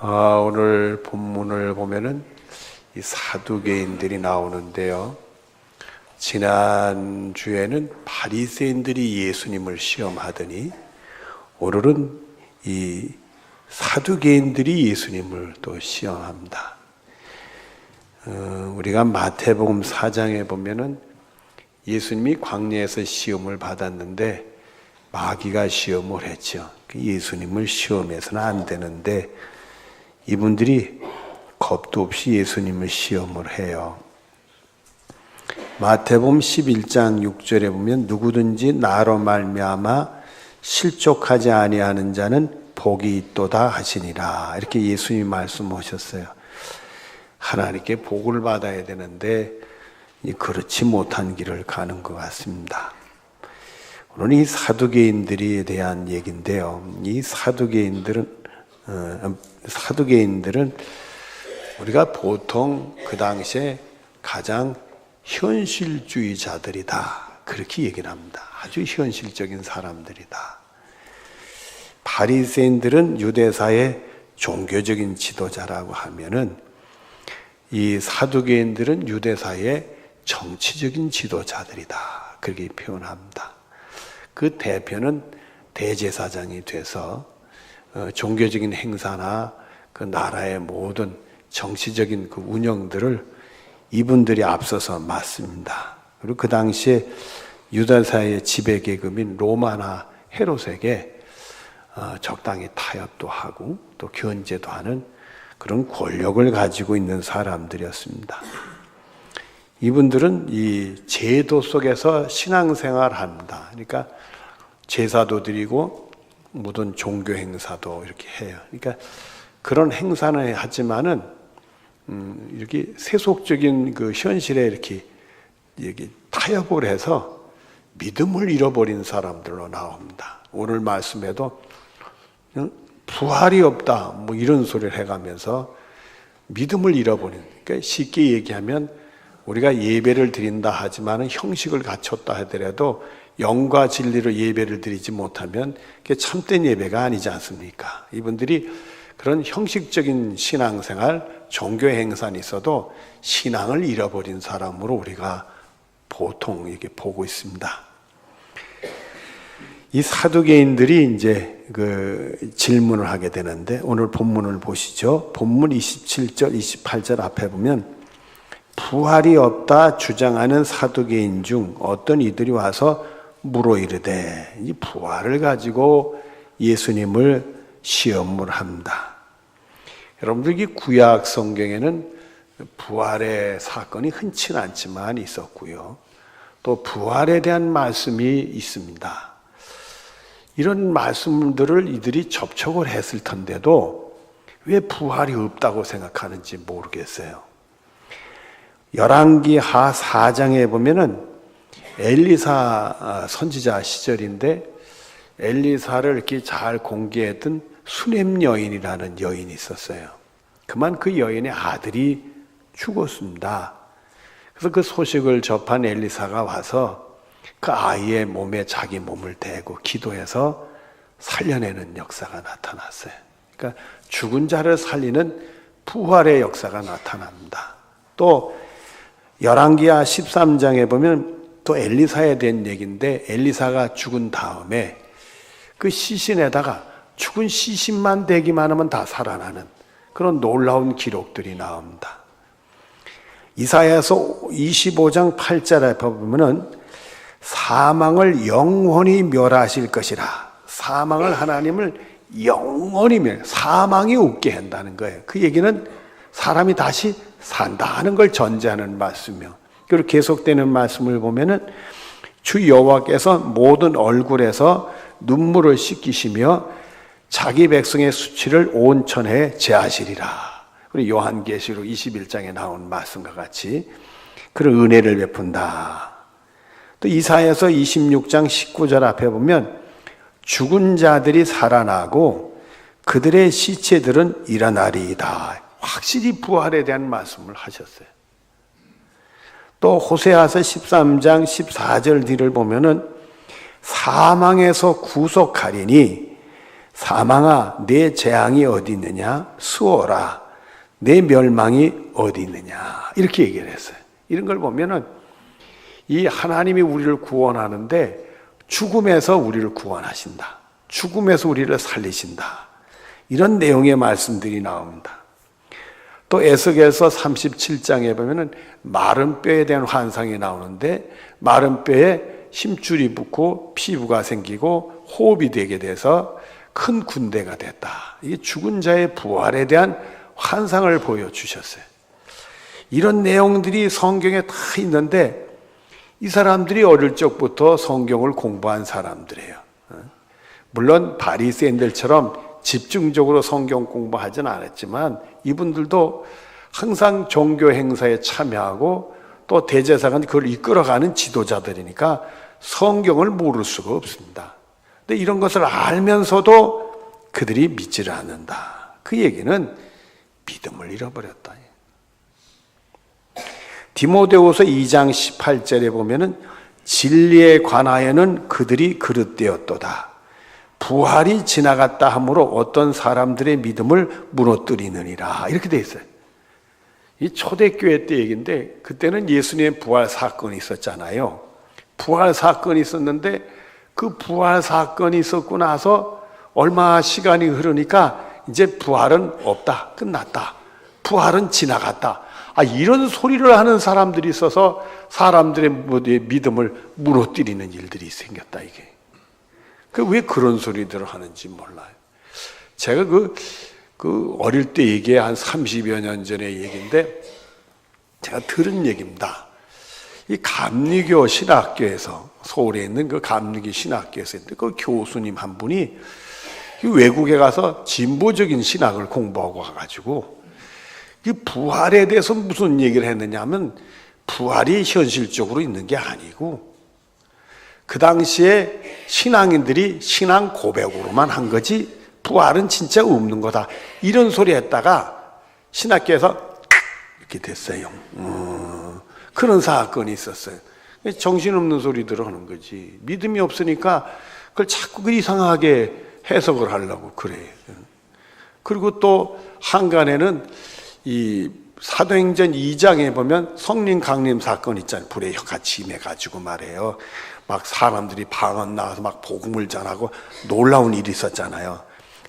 오늘 본문을 보면은 이 사두개인들이 나오는데요. 지난주에는 바리새인들이 예수님을 시험하더니 오늘은 이 사두개인들이 예수님을 또 시험합니다. 우리가 마태복음 4장에 보면은 예수님이 광야에서 시험을 받았는데 마귀가 시험을 했죠. 예수님을 시험해서는 안 되는데 이분들이 겁도 없이 예수님을 시험을 해요. 마태복음 11장 6절에 보면 누구든지 나로 말미암아 실족하지 아니하는 자는 복이 있도다 하시니라. 이렇게 예수님이 말씀하셨어요. 하나님께 복을 받아야 되는데 그렇지 못한 길을 가는 것 같습니다. 오늘 이 사두개인들에 대한 얘기인데요. 이 사두개인들은 우리가 보통 그 당시에 가장 현실주의자들이다. 그렇게 얘기를 합니다. 아주 현실적인 사람들이다. 바리새인들은 유대사의 종교적인 지도자라고 하면은 이 사두개인들은 유대사의 정치적인 지도자들이다. 그렇게 표현합니다. 그 대표는 대제사장이 돼서 종교적인 행사나 그 나라의 모든 정치적인 그 운영들을 이분들이 앞서서 맡습니다. 그리고 그 당시에 유다사의 지배계급인 로마나 헤롯에게 적당히 타협도 하고 또 견제도 하는 그런 권력을 가지고 있는 사람들이었습니다. 이분들은 이 제도 속에서 신앙생활을 합니다. 그러니까 제사도 드리고 모든 종교 행사도 이렇게 해요. 그러니까 그런 행사는 하지만은 이렇게 세속적인 그 현실에 이렇게 타협을 해서 믿음을 잃어버린 사람들로 나옵니다. 오늘 말씀에도 부활이 없다 뭐 이런 소리를 해가면서 믿음을 잃어버린. 그러니까 쉽게 얘기하면 우리가 예배를 드린다 하지만은 형식을 갖췄다 하더라도 영과 진리로 예배를 드리지 못하면 그게 참된 예배가 아니지 않습니까? 이분들이 그런 형식적인 신앙생활, 종교 행사는 있어도 신앙을 잃어버린 사람으로 우리가 보통 이렇게 보고 있습니다. 이 사두개인들이 이제 그 질문을 하게 되는데 오늘 본문을 보시죠. 본문 27절, 28절 앞에 보면 부활이 없다 주장하는 사두개인 중 어떤 이들이 와서 물어 이르되, 이 부활을 가지고 예수님을 시험을 합니다. 여러분들 이 구약 성경에는 부활의 사건이 흔치 않지만 있었고요. 또 부활에 대한 말씀이 있습니다. 이런 말씀들을 이들이 접촉을 했을 텐데도 왜 부활이 없다고 생각하는지 모르겠어요. 열왕기하 4장에 보면은 엘리사 선지자 시절인데 엘리사를 이렇게 잘 공개했던 수넴 여인이라는 여인이 있었어요. 그만 그 여인의 아들이 죽었습니다. 그래서 그 소식을 접한 엘리사가 와서 그 아이의 몸에 자기 몸을 대고 기도해서 살려내는 역사가 나타났어요. 그러니까 죽은 자를 살리는 부활의 역사가 나타납니다. 또 열왕기하 13장에 보면 또 엘리사에 대한 얘기인데 엘리사가 죽은 다음에 그 시신에다가 죽은 시신만 대기만 하면 다 살아나는 그런 놀라운 기록들이 나옵니다. 이사야서 25장 8절에 보면은 사망을 영원히 멸하실 것이라. 사망을 하나님을 영원히 사망이 없게 한다는 거예요. 그 얘기는 사람이 다시 산다 하는 걸 전제하는 말씀이요. 그리고 계속되는 말씀을 보면은 주 여호와께서 모든 얼굴에서 눈물을 씻기시며 자기 백성의 수치를 온 천해에 제하시리라. 그리고 요한계시록 21장에 나온 말씀과 같이 그런 은혜를 베푼다. 또 이사야서 26장 19절 앞에 보면 죽은 자들이 살아나고 그들의 시체들은 일어나리이다. 확실히 부활에 대한 말씀을 하셨어요. 또 호세아서 13장 14절 뒤를 보면은 사망에서 구속하리니 사망아 내 재앙이 어디 있느냐? 수어라 내 멸망이 어디 있느냐? 이렇게 얘기를 했어요. 이런 걸 보면은 이 하나님이 우리를 구원하는데 죽음에서 우리를 구원하신다. 죽음에서 우리를 살리신다. 이런 내용의 말씀들이 나옵니다. 또 에스겔서 37장에 보면은 마른 뼈에 대한 환상이 나오는데 마른 뼈에 힘줄이 붙고 피부가 생기고 호흡이 되게 돼서 큰 군대가 됐다. 이게 죽은 자의 부활에 대한 환상을 보여주셨어요. 이런 내용들이 성경에 다 있는데 이 사람들이 어릴 적부터 성경을 공부한 사람들이에요. 물론 바리새인들처럼 집중적으로 성경 공부하진 않았지만 이분들도 항상 종교 행사에 참여하고 또 대제사장은 그걸 이끌어가는 지도자들이니까 성경을 모를 수가 없습니다. 근데 이런 것을 알면서도 그들이 믿지를 않는다. 그 얘기는 믿음을 잃어버렸다. 디모데후서 2장 18절에 보면은 진리에 관하여는 그들이 그릇되었도다. 부활이 지나갔다 하므로 어떤 사람들의 믿음을 무너뜨리느니라. 이렇게 돼 있어요. 이 초대교회 때 얘기인데 그때는 예수님의 부활 사건이 있었잖아요. 부활 사건이 있었는데 그 부활 사건이 있었고 나서 얼마 시간이 흐르니까 이제 부활은 없다. 끝났다. 부활은 지나갔다. 이런 소리를 하는 사람들이 있어서 사람들의 믿음을 무너뜨리는 일들이 생겼다, 이게. 왜 그런 소리들을 하는지 몰라요. 제가 그 어릴 때 얘기해 한 30여 년 전의 얘기인데 제가 들은 얘기입니다. 이 감리교 신학교에서 서울에 있는 그 감리교 신학교에서 그 교수님 한 분이 외국에 가서 진보적인 신학을 공부하고 와가지고 이 부활에 대해서 무슨 얘기를 했느냐 하면 부활이 현실적으로 있는 게 아니고 그 당시에 신앙인들이 신앙 고백으로만 한 거지 부활은 진짜 없는 거다. 이런 소리 했다가 신학교에서 이렇게 됐어요. 그런 사건이 있었어요. 정신없는 소리들을 하는 거지. 믿음이 없으니까 그걸 자꾸 이상하게 해석을 하려고 그래요. 그리고 또 한간에는 이 사도행전 2장에 보면 성령 강림 사건 있잖아요. 불에 같이 임해가지고 말이에요. 막 사람들이 방언 나와서 막 복음을 전하고 놀라운 일이 있었잖아요.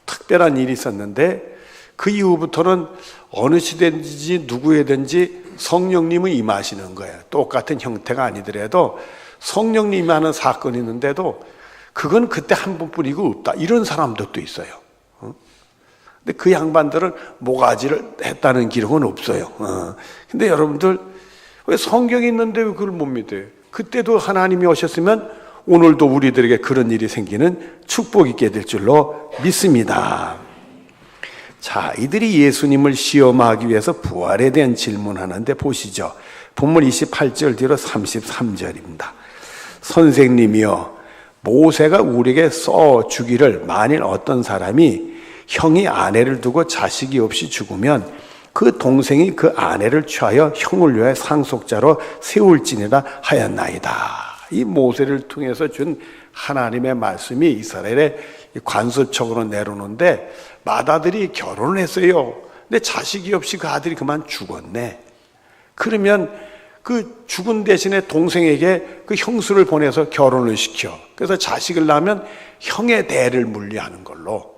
특별한 일이 있었는데 그 이후부터는 어느 시대든지 누구에든지 성령님이 임하시는 거예요. 똑같은 형태가 아니더라도 성령님이 임하는 사건이 있는데도 그건 그때 한 번뿐이고 없다. 이런 사람들도 있어요. 근데 그 양반들은 모가지를 했다는 기록은 없어요. 근데 여러분들 왜 성경이 있는데 왜 그걸 못 믿어요? 그때도 하나님이 오셨으면 오늘도 우리들에게 그런 일이 생기는 축복 있게 될 줄로 믿습니다. 자, 이들이 예수님을 시험하기 위해서 부활에 대한 질문하는데 보시죠. 본문 28절 뒤로 33절입니다. 선생님이여, 모세가 우리에게 써 주기를 만일 어떤 사람이 형이 아내를 두고 자식이 없이 죽으면 그 동생이 그 아내를 취하여 형을 위하여 상속자로 세울지니라 하였나이다. 이 모세를 통해서 준 하나님의 말씀이 이스라엘에 관습적으로 내려오는데 맏아들이 결혼을 했어요. 근데 자식이 없이 그 아들이 그만 죽었네. 그러면 그 죽은 대신에 동생에게 그 형수를 보내서 결혼을 시켜. 그래서 자식을 낳으면 형의 대를 물리하는 걸로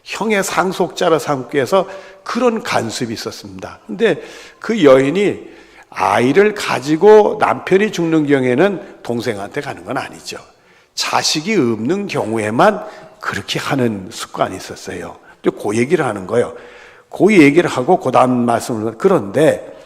형의 상속자로 삼기 위해서 그런 간섭이 있었습니다. 근데 그 여인이 아이를 가지고 남편이 죽는 경우에는 동생한테 가는 건 아니죠. 자식이 없는 경우에만 그렇게 하는 습관이 있었어요. 그 얘기를 하는 거예요. 그 얘기를 하고 그 다음 말씀을, 그런데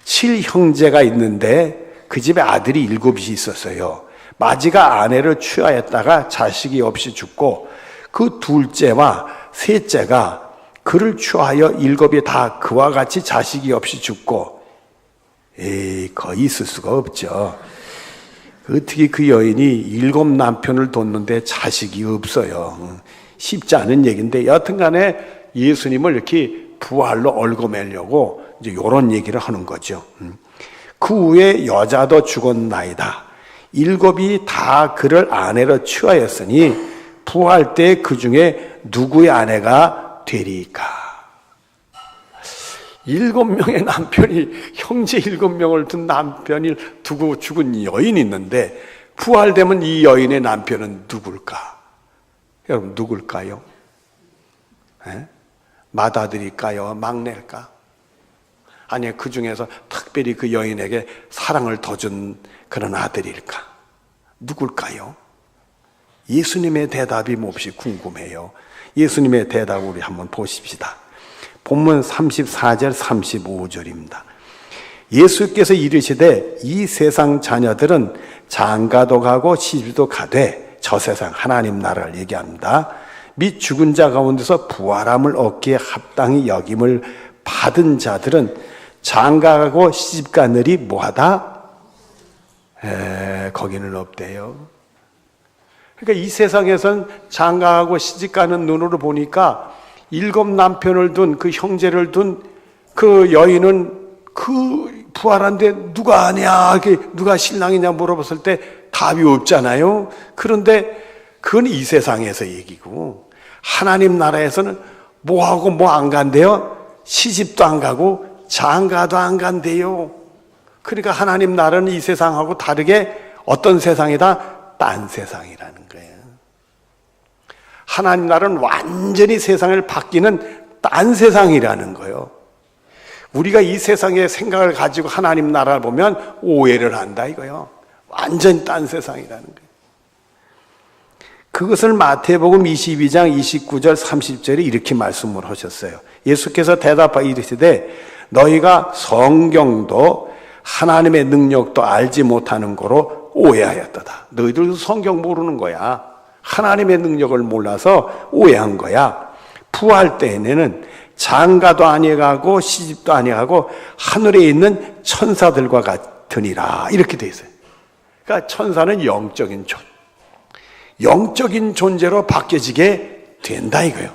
7형제가 있는데 그 집에 아들이 7이 있었어요. 마지가 아내를 취하였다가 자식이 없이 죽고 그 둘째와 셋째가 그를 취하여 7이 다 그와 같이 자식이 없이 죽고, 거의 있을 수가 없죠. 어떻게 그 여인이 7 남편을 뒀는데 자식이 없어요. 쉽지 않은 얘기인데 여튼 간에 예수님을 이렇게 부활로 얽어매려고 이제 이런 얘기를 하는 거죠. 그 후에 여자도 죽었나이다. 7이 다 그를 아내로 취하였으니 부활 때 그 중에 누구의 아내가 되리까? 7명의 남편이, 형제 7명을 둔 남편을 두고 죽은 여인이 있는데 부활되면 이 여인의 남편은 누굴까? 여러분 누굴까요? 맏아들일까요? 막내일까? 아니 그 중에서 특별히 그 여인에게 사랑을 더 준 그런 아들일까? 누굴까요? 예수님의 대답이 몹시 궁금해요. 예수님의 대답을 우리 한번 보십시다. 본문 34절 35절입니다. 예수께서 이르시되 이 세상 자녀들은 장가도 가고 시집도 가되 저 세상 하나님 나라를 얘기합니다. 및 죽은 자 가운데서 부활함을 얻기에 합당히 여김을 받은 자들은 장가가고 시집가느니 뭐하다? 거기는 없대요. 그러니까 이 세상에선 장가가고 시집가는 눈으로 보니까 7 남편을 둔 그 형제를 둔 그 여인은 그 부활한데 누가 아냐, 누가 신랑이냐 물어봤을 때 답이 없잖아요. 그런데 그건 이 세상에서 얘기고 하나님 나라에서는 뭐하고 뭐 안 간대요? 시집도 안 가고 장가도 안 간대요. 그러니까 하나님 나라는 이 세상하고 다르게 어떤 세상이다? 딴 세상이라는 거예요. 하나님 나라는 완전히 세상을 바뀌는 딴 세상이라는 거예요. 우리가 이 세상의 생각을 가지고 하나님 나라를 보면 오해를 한다 이거예요. 완전히 딴 세상이라는 거예요. 그것을 마태복음 22장 29절 30절에 이렇게 말씀을 하셨어요. 예수께서 대답하여 이르시되 너희가 성경도 하나님의 능력도 알지 못하는 거로 오해하였도다. 너희들도 성경 모르는 거야. 하나님의 능력을 몰라서 오해한 거야. 부활 때에는 장가도 아니하고 시집도 아니하고 하늘에 있는 천사들과 같으니라 이렇게 돼 있어요. 그러니까 천사는 영적인 존재로 바뀌어지게 된다 이거예요.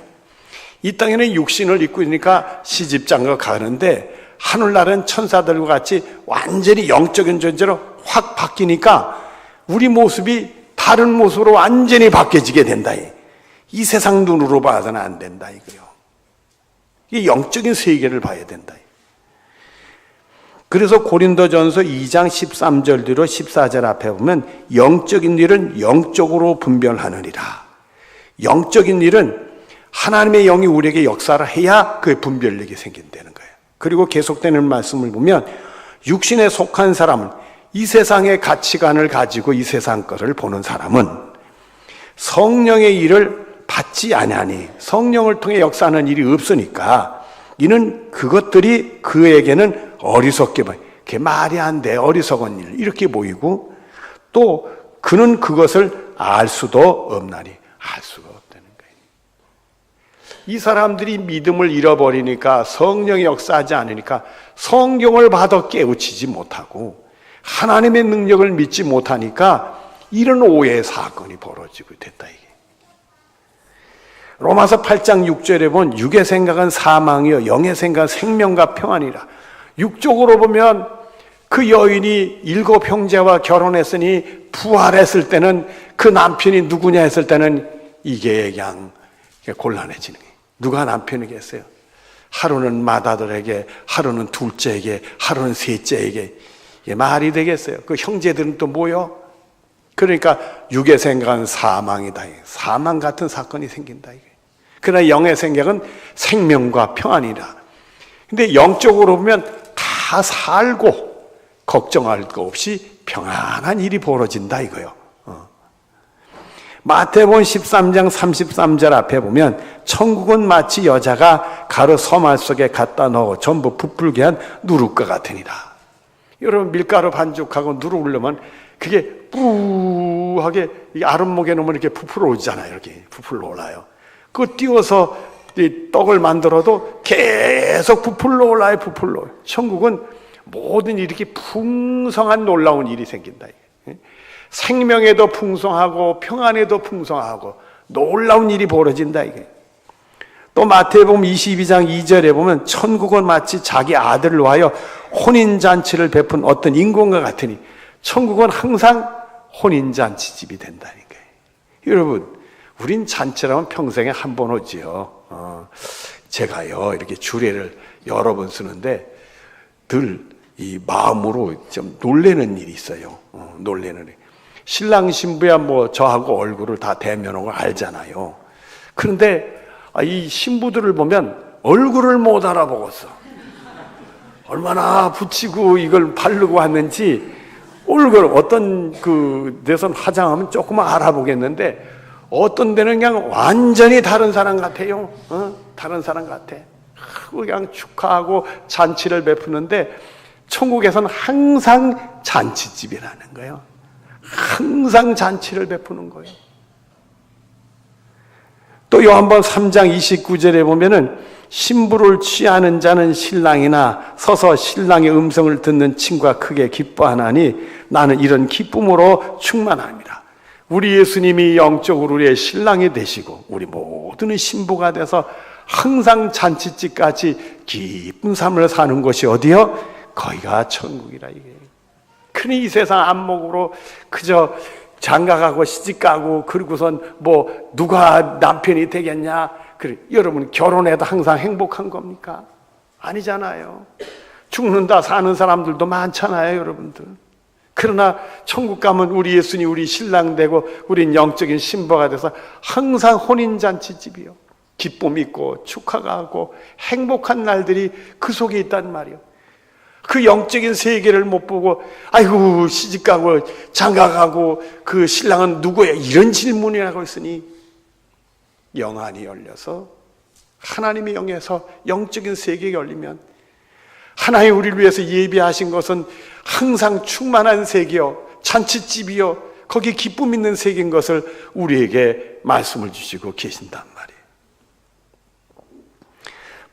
이 땅에는 육신을 입고 있으니까 시집장가 가는데 하늘나라는 천사들과 같이 완전히 영적인 존재로 확 바뀌니까 우리 모습이 다른 모습으로 완전히 바뀌어지게 된다. 이 세상 눈으로 봐서는 안 된다 이거예요. 이 영적인 세계를 봐야 된다. 그래서 고린도전서 2장 13절 뒤로 14절 앞에 보면 영적인 일은 영적으로 분별하느니라. 영적인 일은 하나님의 영이 우리에게 역사를 해야 그 분별력이 생긴다는 거예요. 그리고 계속되는 말씀을 보면 육신에 속한 사람은 이 세상의 가치관을 가지고 이 세상 것을 보는 사람은 성령의 일을 받지 아니하니 성령을 통해 역사하는 일이 없으니까 이는 그것들이 그에게는 어리석게 보여. 그게 말이 안 돼. 어리석은 일. 이렇게 보이고 또 그는 그것을 알 수도 없나니 알 수가 없다는 거예요. 이 사람들이 믿음을 잃어버리니까 성령이 역사하지 않으니까 성경을 봐도 깨우치지 못하고 하나님의 능력을 믿지 못하니까 이런 오해의 사건이 벌어지고 됐다 이게. 로마서 8장 6절에 보면 육의 생각은 사망이요 영의 생각은 생명과 평안이라. 육적으로 보면 그 여인이 7 형제와 결혼했으니 부활했을 때는 그 남편이 누구냐 했을 때는 이게 그냥 곤란해지는 거예요. 누가 남편이겠어요? 하루는 맏아들에게, 하루는 둘째에게, 하루는 셋째에게. 이게 말이 되겠어요? 그 형제들은 또 뭐요? 그러니까 육의 생각은 사망이다. 사망 같은 사건이 생긴다. 그러나 영의 생각은 생명과 평안이라. 근데 영적으로 보면 다 살고 걱정할 거 없이 평안한 일이 벌어진다 이거요. 마태복음 13장 33절 앞에 보면 천국은 마치 여자가 가루 서말 속에 갖다 넣어 전부 부풀게 한 누룩과 같으니라. 여러분 밀가루 반죽하고 누룩으려면 그게 뿌하게 아랫목에 놓으면 이렇게 부풀어 오잖아요. 이렇게 부풀러 올라요. 그거 띄워서 이 떡을 만들어도 계속 부풀러 올라요. 부풀러 올라요. 천국은 모든 이렇게 풍성한 놀라운 일이 생긴다. 생명에도 풍성하고 평안에도 풍성하고 놀라운 일이 벌어진다. 이게. 또 마태복음 22장 2절에 보면 천국은 마치 자기 아들을 위하여 혼인잔치를 베푼 어떤 인공과 같으니 천국은 항상 혼인잔치 집이 된다니까요. 여러분 우린 잔치라면 평생에 한 번 오지요. 제가요 이렇게 주례를 여러 번 쓰는데 늘 이 마음으로 좀 놀래는 일이 있어요. 놀래는 일. 신랑 신부야 뭐 저하고 얼굴을 다 대면하고 알잖아요. 그런데 이 신부들을 보면 얼굴을 못 알아보겠어. 얼마나 붙이고 이걸 바르고 왔는지 얼굴 어떤 그 데선 화장하면 조금 알아보겠는데 어떤 데는 그냥 완전히 다른 사람 같아요. 다른 사람 같아. 그냥 축하하고 잔치를 베푸는데 천국에서는 항상 잔치집이라는 거예요. 항상 잔치를 베푸는 거예요. 또 요한복음 3장 29절에 보면은 신부를 취하는 자는 신랑이나 서서 신랑의 음성을 듣는 친구가 크게 기뻐하나니 나는 이런 기쁨으로 충만합니다. 우리 예수님이 영적으로 우리의 신랑이 되시고 우리 모두는 신부가 돼서 항상 잔치집같이 기쁜 삶을 사는 곳이 어디요? 거기가 천국이라 이게. 그러니 이 세상 안목으로 그저 장가가고 시집가고 그러고선 뭐 누가 남편이 되겠냐. 그래, 여러분 결혼해도 항상 행복한 겁니까? 아니잖아요. 죽는다 사는 사람들도 많잖아요, 여러분들. 그러나 천국 가면 우리 예수님 우리 신랑 되고 우린 영적인 신부가 돼서 항상 혼인잔치집이요. 기쁨 있고 축하가 하고 행복한 날들이 그 속에 있단 말이요. 그 영적인 세계를 못 보고 아이고 시집가고 장가가고 그 신랑은 누구예요? 이런 질문을 하고 있으니 영안이 열려서 하나님의 영에서 영적인 세계가 열리면 하나님 우리를 위해서 예비하신 것은 항상 충만한 세계요 잔치집이요 거기 기쁨 있는 세계인 것을 우리에게 말씀을 주시고 계신단 말이에요.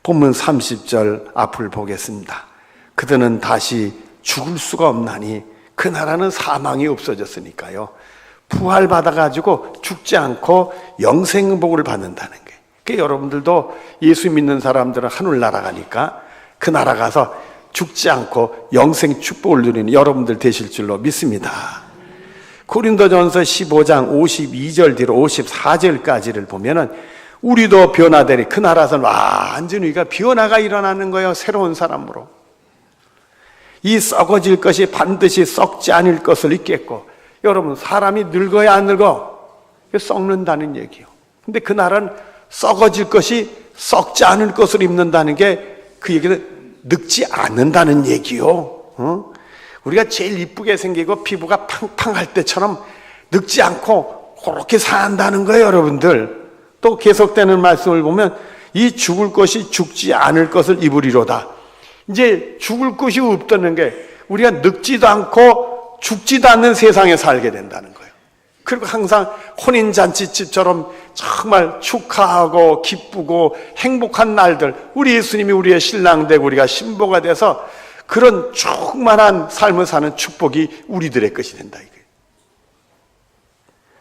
본문 30절 앞을 보겠습니다. 그들은 다시 죽을 수가 없나니 그 나라는 사망이 없어졌으니까요. 부활받아가지고 죽지 않고 영생복을 받는다는 거예요. 그러니까 여러분들도 예수 믿는 사람들은 하늘 날아가니까 그 나라 가서 죽지 않고 영생 축복을 누리는 여러분들 되실 줄로 믿습니다. 고린도전서 15장 52절 뒤로 54절까지를 보면은 우리도 변화되리 그 나라에서는 완전히 우리가 변화가 일어나는 거예요. 새로운 사람으로. 이 썩어질 것이 반드시 썩지 않을 것을 잊겠고 여러분 사람이 늙어야 안 늙어? 썩는다는 얘기예요. 근데 그날은 썩어질 것이 썩지 않을 것을 입는다는 게 그 얘기는 늙지 않는다는 얘기요. 우리가 제일 이쁘게 생기고 피부가 팡팡할 때처럼 늙지 않고 그렇게 산다는 거예요, 여러분들. 또 계속되는 말씀을 보면 이 죽을 것이 죽지 않을 것을 입으리로다. 이제 죽을 것이 없다는 게 우리가 늙지도 않고 죽지도 않는 세상에 살게 된다는 거예요. 그리고 항상 혼인잔치집처럼 정말 축하하고 기쁘고 행복한 날들 우리 예수님이 우리의 신랑 되고 우리가 신부가 돼서 그런 충만한 삶을 사는 축복이 우리들의 것이 된다 이거예요.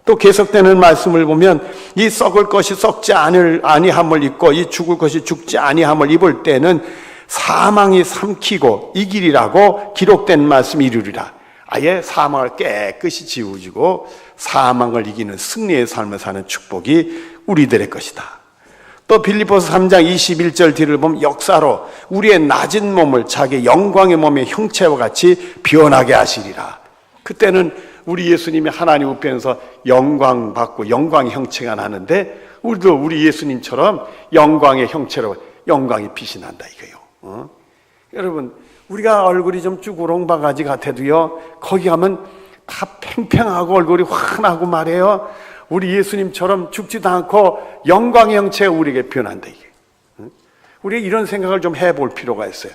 또 계속되는 말씀을 보면 이 썩을 것이 썩지 아니함을 입고 이 죽을 것이 죽지 아니함을 입을 때는 사망이 삼키고 이기리라고 기록된 말씀이 이루리라. 아예 사망을 깨끗이 지우고 사망을 이기는 승리의 삶을 사는 축복이 우리들의 것이다. 또 빌립보서 3장 21절 뒤를 보면 역사로 우리의 낮은 몸을 자기 영광의 몸의 형체와 같이 변하게 하시리라. 그때는 우리 예수님이 하나님 우편에서 영광 받고 영광의 형체가 나는데 우리도 우리 예수님처럼 영광의 형체로 영광이 빛이 난다 이거예요. 여러분 우리가 얼굴이 좀 쭈구렁바가지 같아도요 거기 가면 다 팽팽하고 얼굴이 환하고 말이에요. 우리 예수님처럼 죽지도 않고 영광의 형체가 우리에게 변한다 이게. 우리가 이런 생각을 좀 해볼 필요가 있어요.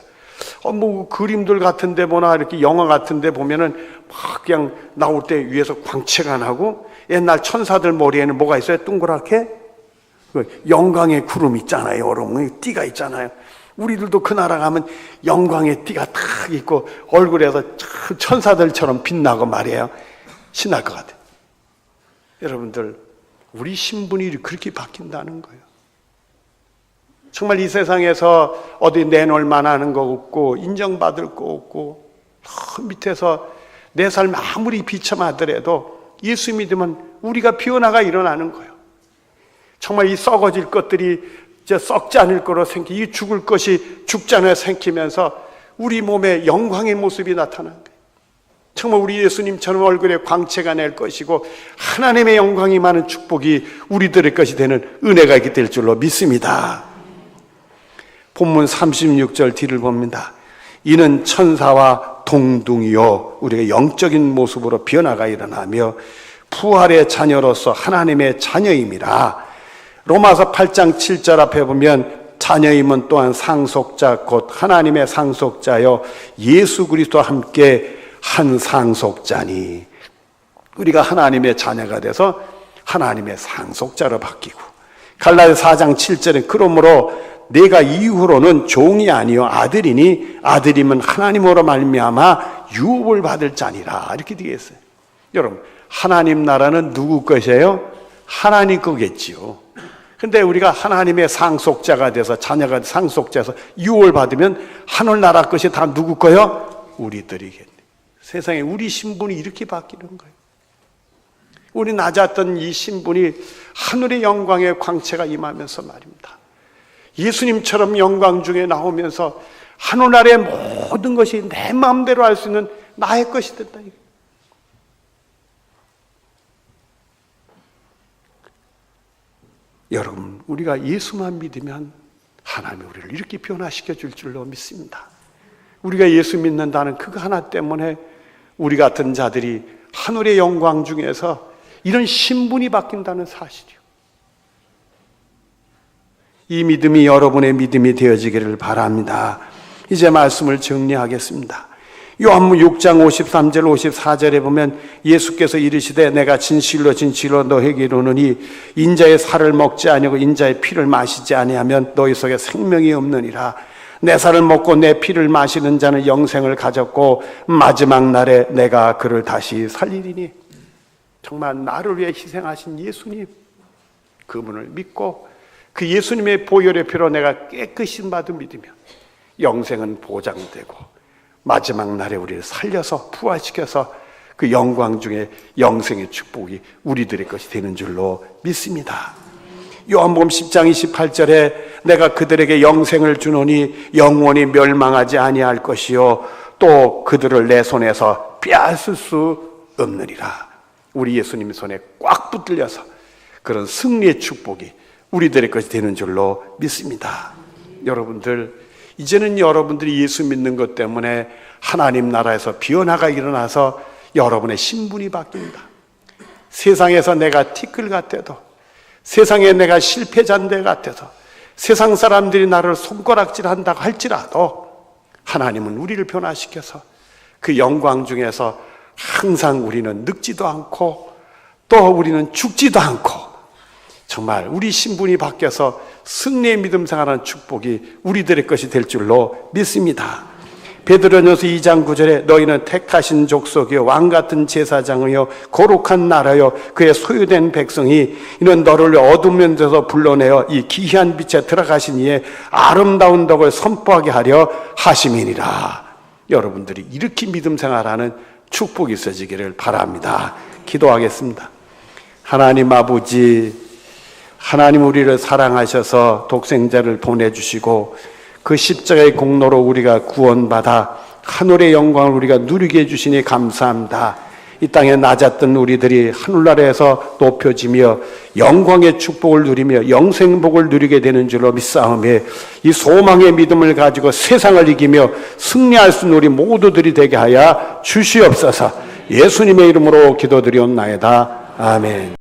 뭐 그림들 같은데 보나 이렇게 영화 같은데 보면은 막 그냥 나올 때 위에서 광채가 나고 옛날 천사들 머리에는 뭐가 있어요? 동그랗게 영광의 구름 있잖아요. 여러분 띠가 있잖아요. 우리들도 그 나라 가면 영광의 띠가 탁 있고 얼굴에서 천사들처럼 빛나고 말이에요. 신날 것 같아요. 여러분들 우리 신분이 그렇게 바뀐다는 거예요. 정말 이 세상에서 어디 내놓을 만한 거 없고 인정받을 거 없고 밑에서 내 삶 아무리 비참하더라도 예수 믿으면 우리가 변화가 일어나는 거예요. 정말 이 썩어질 것들이 이제 썩지 않을 거로 이 죽을 것이 죽지 않아 생기면서 우리 몸에 영광의 모습이 나타난 거예요. 정말 우리 예수님처럼 얼굴에 광채가 낼 것이고 하나님의 영광이 많은 축복이 우리들의 것이 되는 은혜가 있게 될 줄로 믿습니다. 본문 36절 뒤를 봅니다. 이는 천사와 동등이요 우리가 영적인 모습으로 변화가 일어나며 부활의 자녀로서 하나님의 자녀임이라. 로마서 8장 7절 앞에 보면 자녀임은 또한 상속자 곧 하나님의 상속자요 예수 그리스도와 함께 한 상속자니. 우리가 하나님의 자녀가 돼서 하나님의 상속자로 바뀌고, 갈라디아 4장 7절에 그러므로 내가 이후로는 종이 아니요 아들이니 아들이면 하나님으로 말미암아 유업을 받을 자니라 이렇게 되겠어요. 여러분, 하나님 나라는 누구 것이에요? 하나님 거겠지요. 근데 우리가 하나님의 상속자가 돼서 자녀가 상속자에서 유업을 받으면 하늘나라 것이 다 누구 거요? 우리들이겠네. 세상에 우리 신분이 이렇게 바뀌는 거예요. 우리 낮았던 이 신분이 하늘의 영광의 광채가 임하면서 말입니다. 예수님처럼 영광 중에 나오면서 하늘나라의 모든 것이 내 마음대로 할 수 있는 나의 것이 된다. 여러분, 우리가 예수만 믿으면 하나님이 우리를 이렇게 변화시켜 줄 줄로 믿습니다. 우리가 예수 믿는다는 그거 하나 때문에 우리 같은 자들이 하늘의 영광 중에서 이런 신분이 바뀐다는 사실이요. 이 믿음이 여러분의 믿음이 되어지기를 바랍니다. 이제 말씀을 정리하겠습니다. 요한복음 6장 53절 54절에 보면 예수께서 이르시되 내가 진실로 진실로 너에게 이르노니 인자의 살을 먹지 아니하고 인자의 피를 마시지 아니하면 너희 속에 생명이 없느니라. 내 살을 먹고 내 피를 마시는 자는 영생을 가졌고 마지막 날에 내가 그를 다시 살리리니. 정말 나를 위해 희생하신 예수님, 그분을 믿고 그 예수님의 보혈의 피로 내가 깨끗이 받은 믿으면 영생은 보장되고 마지막 날에 우리를 살려서 부활시켜서 그 영광 중에 영생의 축복이 우리들의 것이 되는 줄로 믿습니다. 요한복음 10장 28절에 내가 그들에게 영생을 주노니 영원히 멸망하지 아니할 것이요 또 그들을 내 손에서 빼앗을 수 없느니라. 우리 예수님 손에 꽉 붙들려서 그런 승리의 축복이 우리들의 것이 되는 줄로 믿습니다. 여러분들, 이제는 여러분들이 예수 믿는 것 때문에 하나님 나라에서 변화가 일어나서 여러분의 신분이 바뀝니다. 세상에서 내가 티끌 같아도, 세상에 내가 실패자인데 같아서, 세상 사람들이 나를 손가락질한다고 할지라도 하나님은 우리를 변화시켜서 그 영광 중에서 항상 우리는 늙지도 않고 또 우리는 죽지도 않고 정말 우리 신분이 바뀌어서 승리의 믿음 생활하는 축복이 우리들의 것이 될 줄로 믿습니다. 베드로전서 2장 9절에 너희는 택하신 족속이요 왕같은 제사장이요 거룩한 나라요 그의 소유된 백성이 이는 너를 어두운 데서 불러내어 이 기이한 빛에 들어가신 이의 아름다운 덕을 선포하게 하려 하심이니라. 여러분들이 이렇게 믿음 생활하는 축복이 있어지기를 바랍니다. 기도하겠습니다. 하나님 아버지, 하나님 우리를 사랑하셔서 독생자를 보내주시고 그 십자가의 공로로 우리가 구원받아 하늘의 영광을 우리가 누리게 해주시니 감사합니다. 이 땅에 낮았던 우리들이 하늘나라에서 높여지며 영광의 축복을 누리며 영생복을 누리게 되는 줄로 믿사오며 이 소망의 믿음을 가지고 세상을 이기며 승리할 수 있는 우리 모두들이 되게 하여 주시옵소서. 예수님의 이름으로 기도드리옵나이다. 아멘.